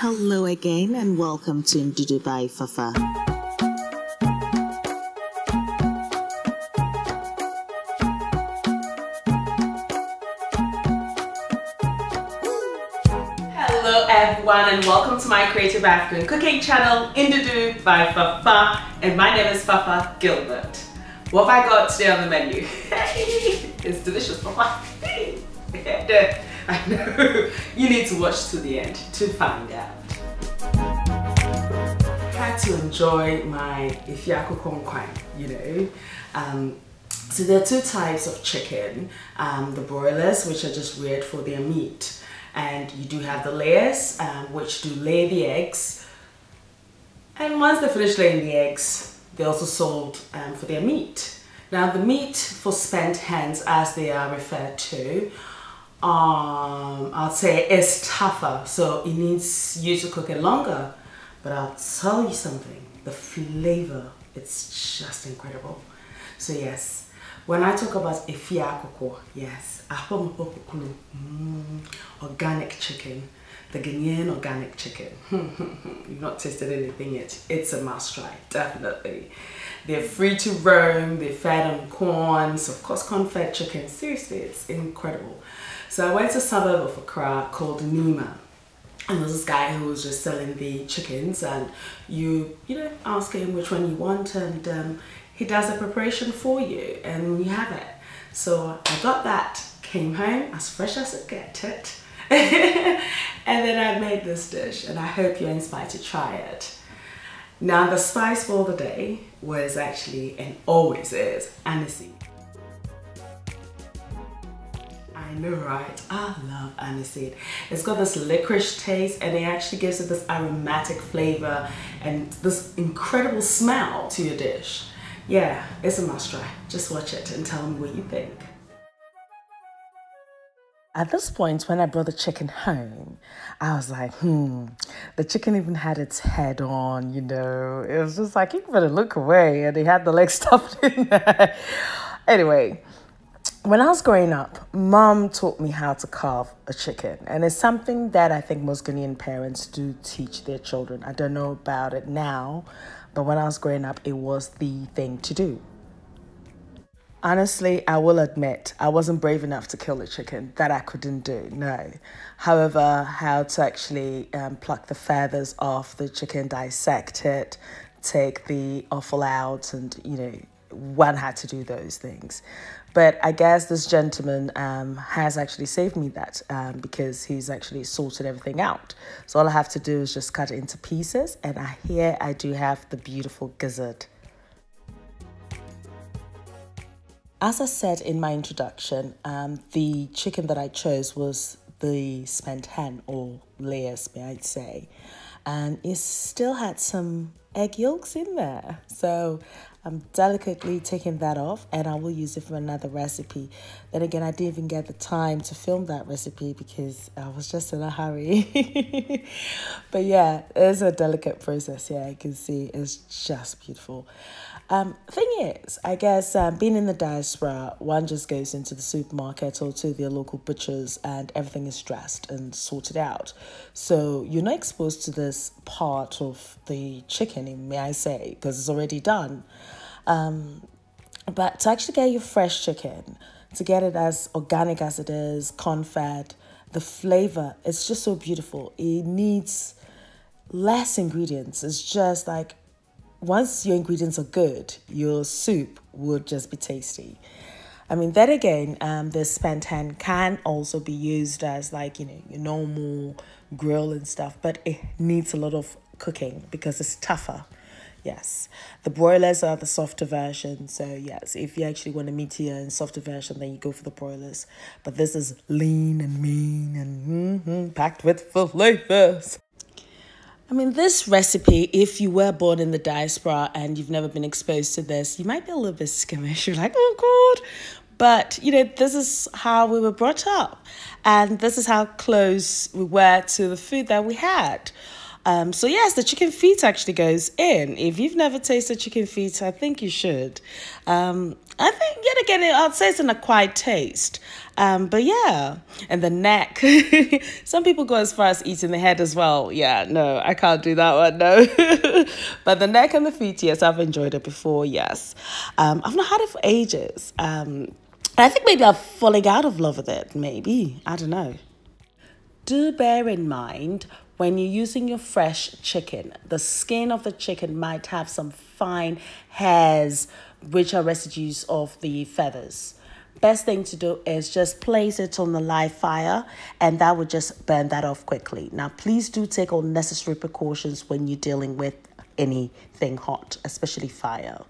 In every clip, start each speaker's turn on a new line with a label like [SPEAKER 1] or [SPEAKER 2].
[SPEAKER 1] Hello again and welcome to Ndudu by Fafa.
[SPEAKER 2] Hello everyone and welcome to my creative African cooking channel Ndudu by Fafa, and my name is Fafa Gilbert. What have I got today on the menu? It's delicious, Fafa. I know. You need to watch to the end to find out. I had to enjoy my Efi3 Akuko, you know. So there are two types of chicken. The broilers, which are just reared for their meat. And you do have the layers, which do lay the eggs. And once they finish laying the eggs, they're also sold for their meat. Now the meat for spent hens, as they are referred to, I'd say is tougher, so it needs you to cook it longer. But I'll tell you something, the flavor, it's just incredible. So yes, when I talk about Efi3 Akuko, yes, organic chicken, the Ghanaian Organic Chicken. You've not tasted anything yet, it's a must try, definitely. They're free to roam, they're fed on corns, of course corn-fed chicken, seriously, it's incredible. So I went to a suburb of Accra called Nima, and there was this guy who was just selling the chickens, and you know, ask him which one you want, and he does the preparation for you, and you have it. So I got that, came home as fresh as it get it, and then I made this dish, and I hope you're inspired to try it. Now the spice for the day was actually, and always is, aniseed. I know, right? I love aniseed. It's got this licorice taste, and it actually gives it this aromatic flavor and this incredible smell to your dish. Yeah, it's a must try. Just watch it and tell me what you think. At this point, when I brought the chicken home, I was like, the chicken even had its head on, you know. It was just like, you better look away, and it had the legs stuffed in there. Anyway, when I was growing up, Mom taught me how to carve a chicken, and it's something that I think most Ghanaian parents do teach their children. I don't know about it now, but when I was growing up, it was the thing to do. Honestly, I will admit, I wasn't brave enough to kill a chicken. That I couldn't do, no. However, how to actually pluck the feathers off the chicken, dissect it, take the offal out, and, you know, one had to do those things. But I guess this gentleman has actually saved me that because he's actually sorted everything out. So all I have to do is just cut it into pieces, and here I do have the beautiful gizzard. As I said in my introduction, the chicken that I chose was the spent hen, or layers, may I say. And it still had some egg yolks in there. So I'm delicately taking that off, and I will use it for another recipe. Then again, I didn't even get the time to film that recipe because I was just in a hurry. But yeah, it's a delicate process. Yeah, you can see it's just beautiful. Thing is, I guess being in the diaspora, one just goes into the supermarket or to their local butchers, and everything is dressed and sorted out. So you're not exposed to this part of the chicken, may I say, because it's already done. But to actually get your fresh chicken, to get it as organic as it is, corn-fed, the flavor, it's just so beautiful. It needs less ingredients. It's just like, once your ingredients are good, your soup would just be tasty. I mean, then again, the spent hen can also be used as, like, you know, your normal grill and stuff, but it needs a lot of cooking because it's tougher. Yes, the broilers are the softer version. So yes, if you actually want a meatier and softer version, then you go for the broilers. But this is lean and mean and packed with flavors. I mean, this recipe, if you were born in the diaspora and you've never been exposed to this, you might be a little bit skittish. You're like, oh God. But, you know, this is how we were brought up. And this is how close we were to the food that we had. So yes, the chicken feet actually goes in. If you've never tasted chicken feet, I think you should. I think yet again, I'd say it's an acquired taste. But yeah, and the neck. Some people go as far as eating the head as well. Yeah, no, I can't do that one. No, but the neck and the feet, yes, I've enjoyed it before. Yes, I've not had it for ages. I think maybe I'm falling out of love with it. Maybe, I don't know. Do bear in mind when you're using your fresh chicken, the skin of the chicken might have some fine hairs, which are residues of the feathers. Best thing to do is just place it on the live fire, and that would just burn that off quickly. Now, please do take all necessary precautions when you're dealing with anything hot, especially fire.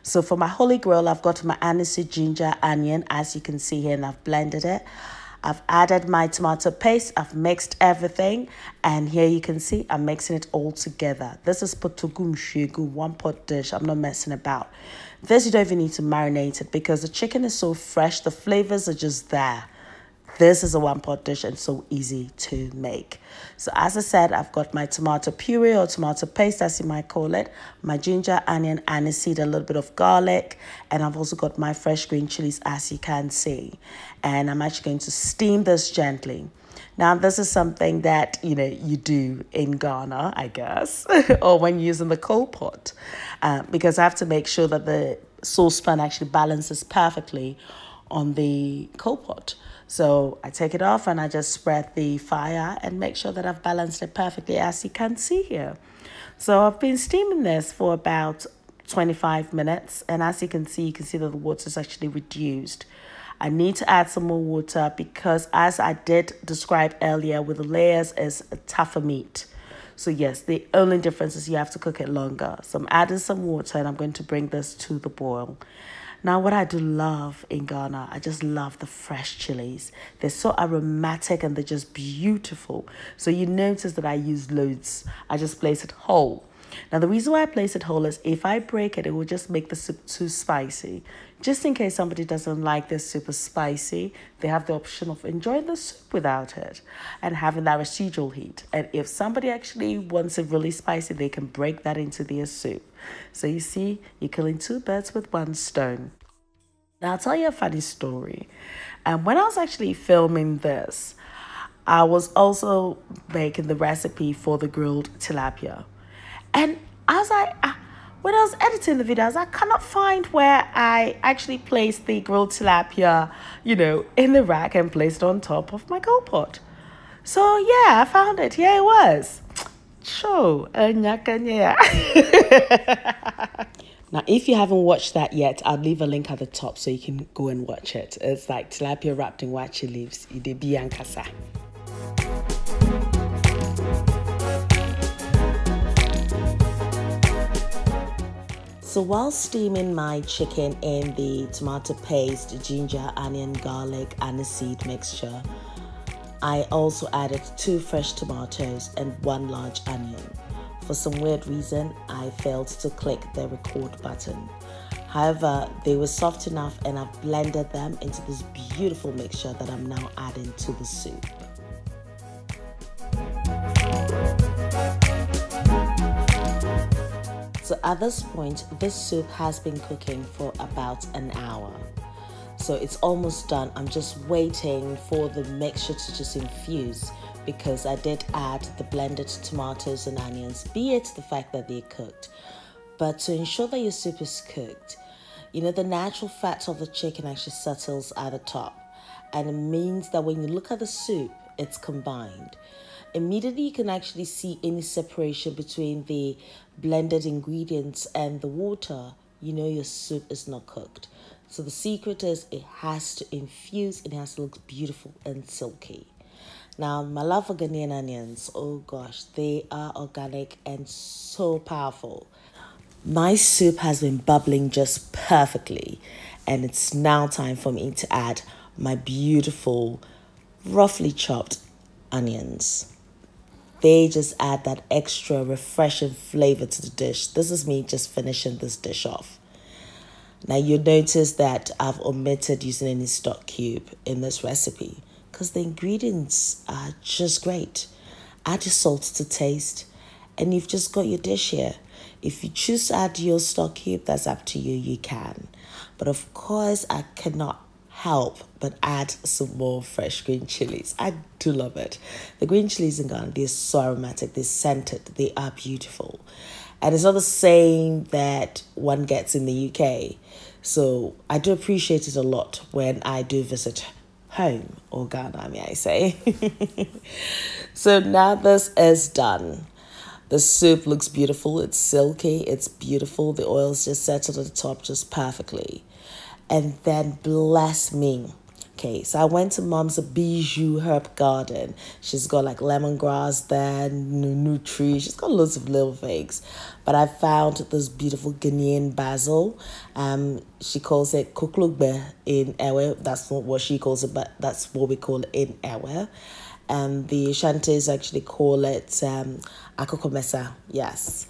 [SPEAKER 2] So for my holy grail, I've got my aniseed, ginger, onion, as you can see here, and I've blended it. I've added my tomato paste. I've mixed everything. And here you can see I'm mixing it all together. This is potogum shegu, one pot dish. I'm not messing about. This, you don't even need to marinate it because the chicken is so fresh. The flavors are just there. This is a one pot dish and so easy to make. So as I said, I've got my tomato puree or tomato paste, as you might call it, my ginger, onion, aniseed, a little bit of garlic, and I've also got my fresh green chilies, as you can see. And I'm actually going to steam this gently. Now, this is something that, you do in Ghana, I guess, or when you're using the coal pot, because I have to make sure that the saucepan actually balances perfectly on the coal pot. So I take it off and I just spread the fire and make sure that I've balanced it perfectly, as you can see here. So I've been steaming this for about 25 minutes. And as you can see that the water is actually reduced. I need to add some more water because, as I did describe earlier with the layers, is a tougher meat. So yes, the only difference is you have to cook it longer. So I'm adding some water and I'm going to bring this to the boil. Now, what I do love in Ghana, I just love the fresh chilies. They're so aromatic and they're just beautiful. So you notice that I use loads. I just place it whole. Now, the reason why I place it whole is if I break it, it will just make the soup too spicy. Just in case somebody doesn't like this super spicy, they have the option of enjoying the soup without it and having that residual heat. And if somebody actually wants it really spicy, they can break that into their soup. So you see, you're killing two birds with one stone. Now, I'll tell you a funny story. And when I was actually filming this, I was also making the recipe for the grilled tilapia. And when I was editing the videos, I cannot find where I actually placed the grilled tilapia, in the rack and placed it on top of my coal pot. So yeah, I found it. Here it was. Sure. Now, if you haven't watched that yet, I'll leave a link at the top so you can go and watch it. It's like tilapia wrapped in wachi leaves. Idebi ankasa. So while steaming my chicken in the tomato paste, ginger, onion, garlic, aniseed mixture, I also added 2 fresh tomatoes and 1 large onion. For some weird reason, I failed to click the record button. However, they were soft enough and I've blended them into this beautiful mixture that I'm now adding to the soup. So at this point, this soup has been cooking for about an hour. So it's almost done. I'm just waiting for the mixture to just infuse because I did add the blended tomatoes and onions, be it the fact that they're cooked. But to ensure that your soup is cooked, the natural fat of the chicken actually settles at the top. And it means that when you look at the soup, it's combined. Immediately you can actually see any separation between the blended ingredients and the water. Your soup is not cooked. So the secret is it has to infuse and it has to look beautiful and silky. Now, my love for Ghanaian onions, oh gosh, they are organic and so powerful. My soup has been bubbling just perfectly, and it's now time for me to add my beautiful, roughly chopped onions. They just add that extra refreshing flavor to the dish. This is me just finishing this dish off. Now, you'll notice that I've omitted using any stock cube in this recipe because the ingredients are just great. Add your salt to taste, and you've just got your dish here. If you choose to add your stock cube, that's up to you, you can. But of course, I cannot help but add some more fresh green chilies. I do love it. The green chilies in Ghana, they're so aromatic, they're scented, they are beautiful. And it's not the same that one gets in the UK. So I do appreciate it a lot when I do visit home, or Ghana, may I say. So now this is done. The soup looks beautiful. It's silky. It's beautiful. The oil's just settled at the top just perfectly. And then bless me. Okay, so I went to Mom's Bijou herb garden. She's got like lemongrass there, nutri. She's got loads of little things. But I found this beautiful Ghanaian basil. She calls it kuklugbe in Ewe. That's not what she calls it, but that's what we call it in Ewe. The Ashantis actually call it Akuko mesa. Yes.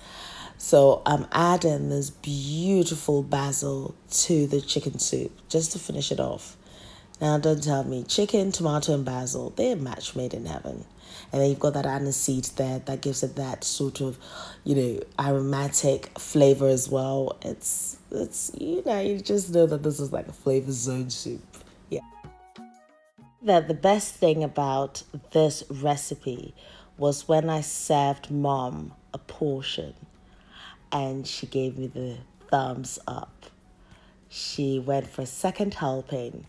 [SPEAKER 2] So I'm adding this beautiful basil to the chicken soup just to finish it off. Now, don't tell me, chicken, tomato, and basil, they're a match made in heaven. And then you've got that aniseed there that gives it that sort of, aromatic flavor as well. It's you just know that this is like a flavor zone soup. Yeah. The best thing about this recipe was when I served Mom a portion and she gave me the thumbs up. She went for a second helping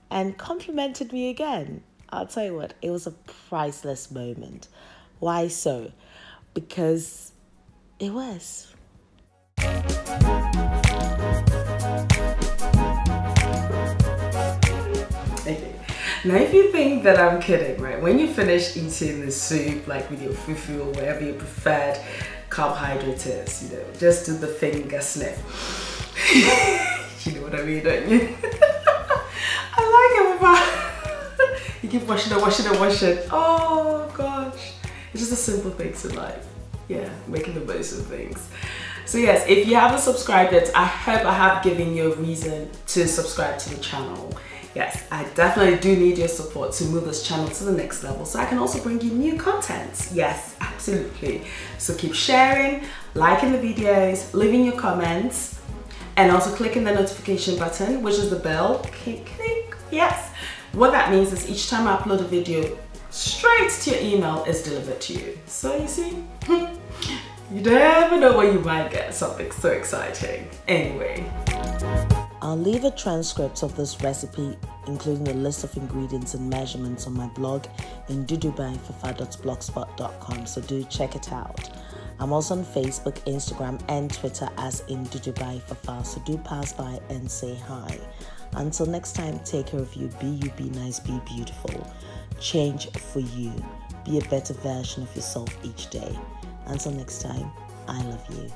[SPEAKER 2] and complimented me again. I'll tell you what, it was a priceless moment. Why so? Because it was. Okay. Now, if you think that I'm kidding, right? When you finish eating the soup, like with your fufu or whatever your preferred carbohydrate is, just do the finger sniff. You know what I mean, don't you? You keep washing it. Oh gosh. It's just the simple things in life. Yeah, making the most of things. So yes, if you haven't subscribed yet, I hope I have given you a reason to subscribe to the channel. Yes, I definitely do need your support to move this channel to the next level so I can also bring you new content. Yes, absolutely. So keep sharing, liking the videos, leaving your comments, and also clicking the notification button, which is the bell. Click. Yes. What that means is each time I upload a video, straight to your email is delivered to you. So you see, you never know when you might get something so exciting. Anyway. I'll leave a transcript of this recipe, including a list of ingredients and measurements on my blog in ndudubyfafa.blogspot.com, so do check it out. I'm also on Facebook, Instagram, and Twitter as Ndudubyfafa, so do pass by and say hi. Until next time, take care of you. Be nice, be beautiful. Change for you. Be a better version of yourself each day. Until next time, I love you.